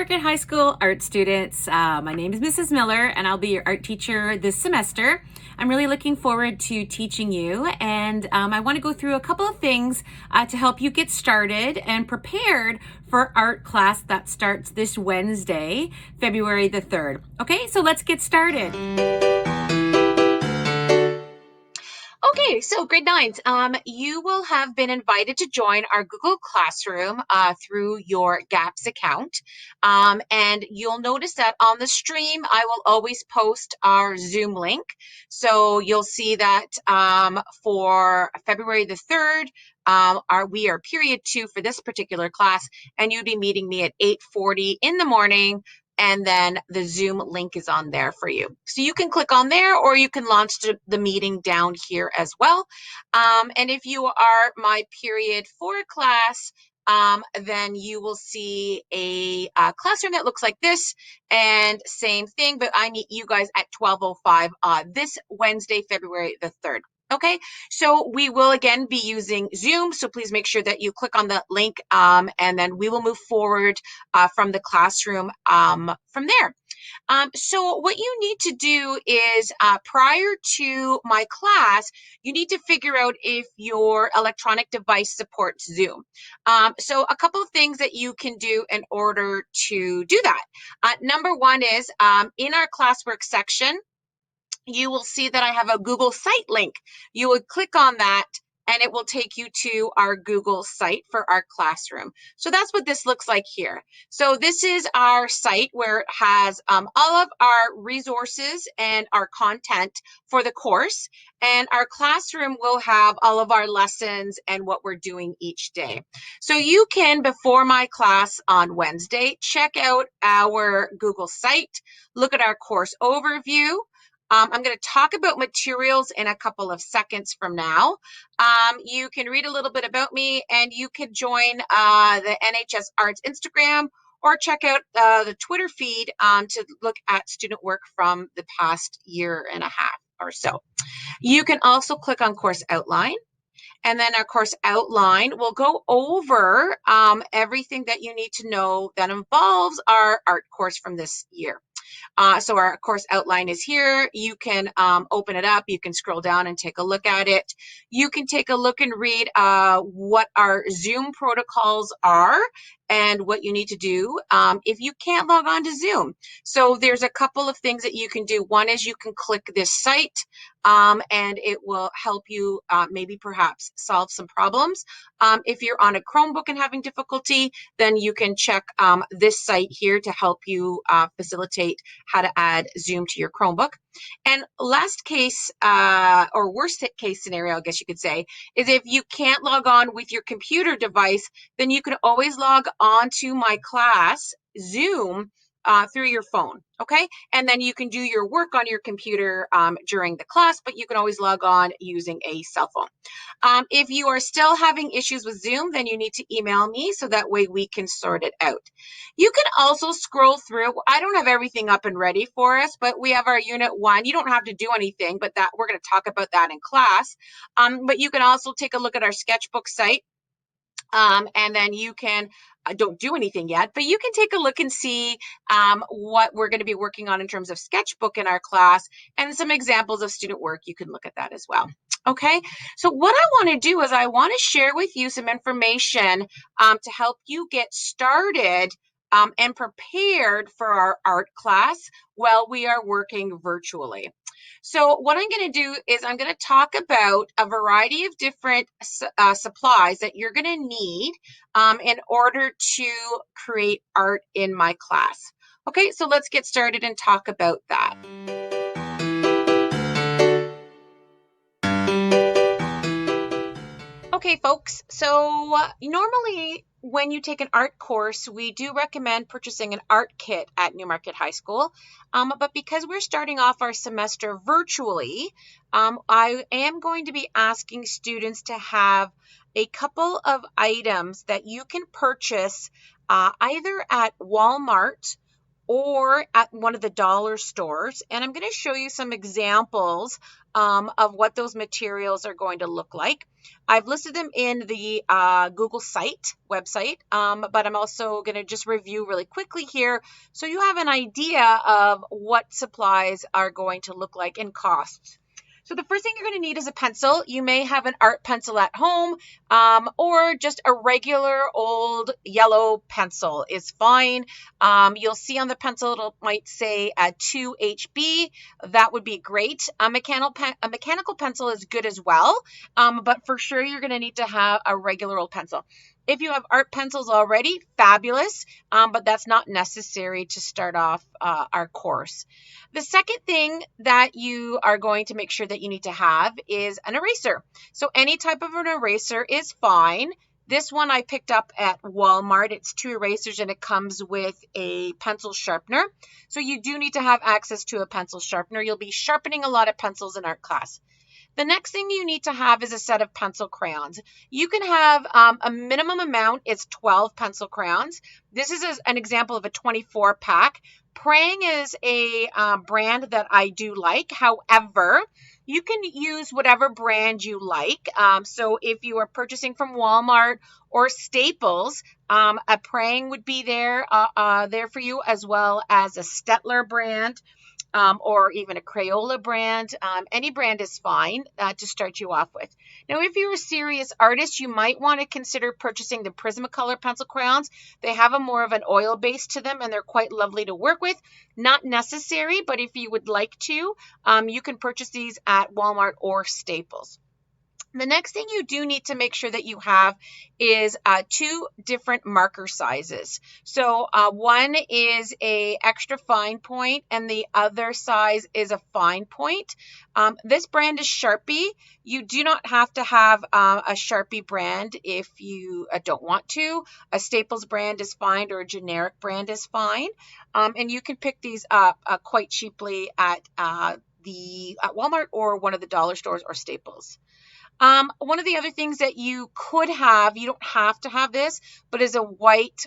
Newmarket High School art students. My name is Mrs. Miller and I'll be your art teacher this semester. I'm really looking forward to teaching you, and I want to go through a couple of things to help you get started and prepared for art class that starts this Wednesday, February the 3rd. Okay, so let's get started. Okay, so grade 9s, you will have been invited to join our Google Classroom through your GAPS account. And you'll notice that on the stream, I will always post our Zoom link. So you'll see that for February the 3rd, we are period 2 for this particular class, and you'd be meeting me at 8:40 in the morning. And then the Zoom link is on there for you. So you can click on there, or you can launch the meeting down here as well. And if you are my period 4 class, then you will see a classroom that looks like this, and same thing, but I meet you guys at 12:05 this Wednesday, February the 3rd. Okay, so we will again be using Zoom, so please make sure that you click on the link, and then we will move forward from the classroom from there. So what you need to do is prior to my class, you need to figure out if your electronic device supports Zoom. So a couple of things that you can do in order to do that. Number one is in our classwork section, you will see that I have a Google Site link. You would click on that and it will take you to our Google site for our classroom. So that's what this looks like here. So this is our site where it has all of our resources and our content for the course. And our classroom will have all of our lessons and what we're doing each day. So you can, before my class on Wednesday, check out our Google site, look at our course overview. I'm going to talk about materials in a couple of seconds from now. You can read a little bit about me, and you can join the NHS Arts Instagram or check out the Twitter feed to look at student work from the past year and a half or so. You can also click on course outline. And then our course outline will go over everything that you need to know that involves our art course from this year. So our course outline is here. You can open it up. You can scroll down and take a look at it. You can take a look and read what our Zoom protocols are and what you need to do if you can't log on to Zoom. So there's a couple of things that you can do. One is you can click this site and it will help you maybe perhaps solve some problems. If you're on a Chromebook and having difficulty, then you can check this site here to help you facilitate how to add Zoom to your Chromebook. And last case or worst case scenario, I guess you could say, is if you can't log on with your computer device, then you can always log on to my class Zoom through your phone, okay? And then you can do your work on your computer during the class, but you can always log on using a cell phone. If you are still having issues with Zoom, then you need to email me so that way we can sort it out. You can also scroll through. I don't have everything up and ready for us, but we have our Unit 1. You don't have to do anything, but that we're going to talk about that in class. But you can also take a look at our sketchbook site. And then you can, don't do anything yet, but you can take a look and see what we're going to be working on in terms of sketchbook in our class, and some examples of student work. You can look at that as well. Okay, so what I want to do is I want to share with you some information to help you get started and prepared for our art class while we are working virtually. So what I'm going to do is I'm going to talk about a variety of different supplies that you're going to need in order to create art in my class. Okay, so let's get started and talk about that. Okay, folks, so normally when you take an art course, we do recommend purchasing an art kit at Newmarket High School. But because we're starting off our semester virtually, I am going to be asking students to have a couple of items that you can purchase either at Walmart or at one of the dollar stores. And I'm going to show you some examples of what those materials are going to look like. I've listed them in the Google website, but I'm also going to just review really quickly here so you have an idea of what supplies are going to look like and costs. So the first thing you're going to need is a pencil. You may have an art pencil at home, or just a regular old yellow pencil is fine. You'll see on the pencil it might say 2HB. That would be great. A mechanical pencil is good as well, but for sure you're going to need to have a regular old pencil. If you have art pencils already, fabulous, but that's not necessary to start off our course. The second thing that you are going to make sure that you need to have is an eraser. So any type of an eraser is fine. This one I picked up at Walmart. It's 2 erasers and it comes with a pencil sharpener. So you do need to have access to a pencil sharpener. You'll be sharpening a lot of pencils in art class. The next thing you need to have is a set of pencil crayons. You can have a minimum amount. It's 12 pencil crayons. This is an example of a 24 pack. Prang is a brand that I do like. However, you can use whatever brand you like. So if you are purchasing from Walmart or Staples, a Prang would be there for you, as well as a Stettler brand. Or even a Crayola brand. Any brand is fine to start you off with. Now, if you're a serious artist, you might want to consider purchasing the Prismacolor pencil crayons. They have a more of an oil base to them, and they're quite lovely to work with. Not necessary, but if you would like to, you can purchase these at Walmart or Staples. The next thing you do need to make sure that you have is 2 different marker sizes. So one is a extra fine point and the other size is a fine point. This brand is Sharpie. You do not have to have a Sharpie brand if you don't want to. A Staples brand is fine, or a generic brand is fine. And you can pick these up quite cheaply at Walmart or one of the dollar stores or Staples. One of the other things that you could have, you don't have to have this, but is a white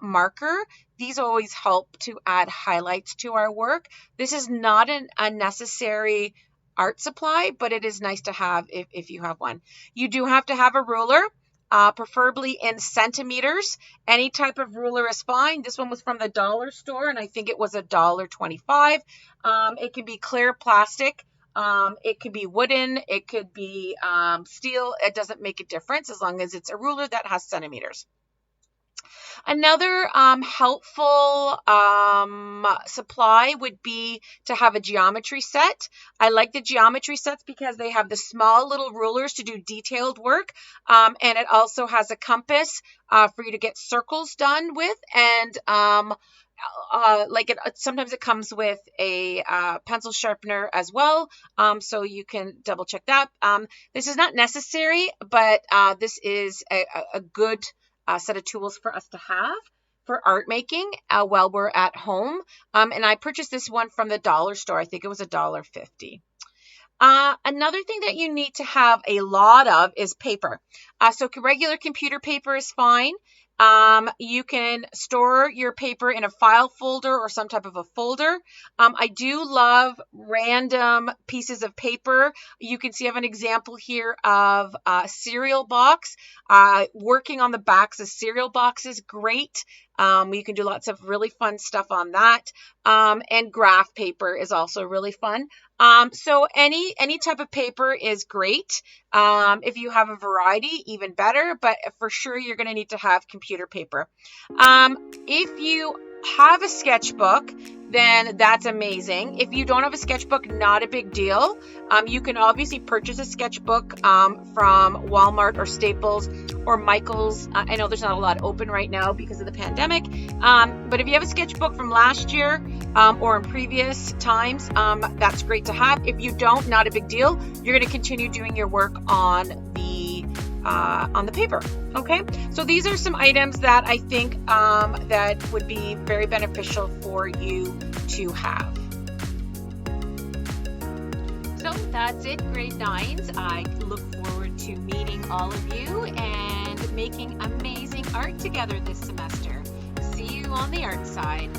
marker. These always help to add highlights to our work. This is not a necessary art supply, but it is nice to have if you have one. You do have to have a ruler, preferably in centimeters. Any type of ruler is fine. This one was from the dollar store, and I think it was $1.25. It can be clear plastic. It could be wooden, it could be steel. It doesn't make a difference as long as it's a ruler that has centimeters. Another helpful supply would be to have a geometry set. I like the geometry sets because they have the small little rulers to do detailed work, and it also has a compass for you to get circles done with, and sometimes it comes with a pencil sharpener as well, so you can double check that. This is not necessary, but this is a good set of tools for us to have for art making while we're at home. And I purchased this one from the dollar store. I think it was $1.50. Another thing that you need to have a lot of is paper. So regular computer paper is fine. You can store your paper in a file folder or some type of a folder. I do love random pieces of paper. You can see I have an example here of a cereal box. Working on the backs of cereal boxes, great. You can do lots of really fun stuff on that. And graph paper is also really fun. So any type of paper is great. If you have a variety, even better, but for sure you're going to need to have computer paper. If you have a sketchbook, then that's amazing. If you don't have a sketchbook, not a big deal. You can obviously purchase a sketchbook from Walmart or Staples or Michael's. I know there's not a lot open right now because of the pandemic, but if you have a sketchbook from last year or in previous times, that's great to have. If you don't, not a big deal. You're going to continue doing your work on the paper. Okay, so these are some items that I think that would be very beneficial for you to have. So that's it, grade 9s. I look forward to meeting all of you and making amazing art together this semester. See you on the art side.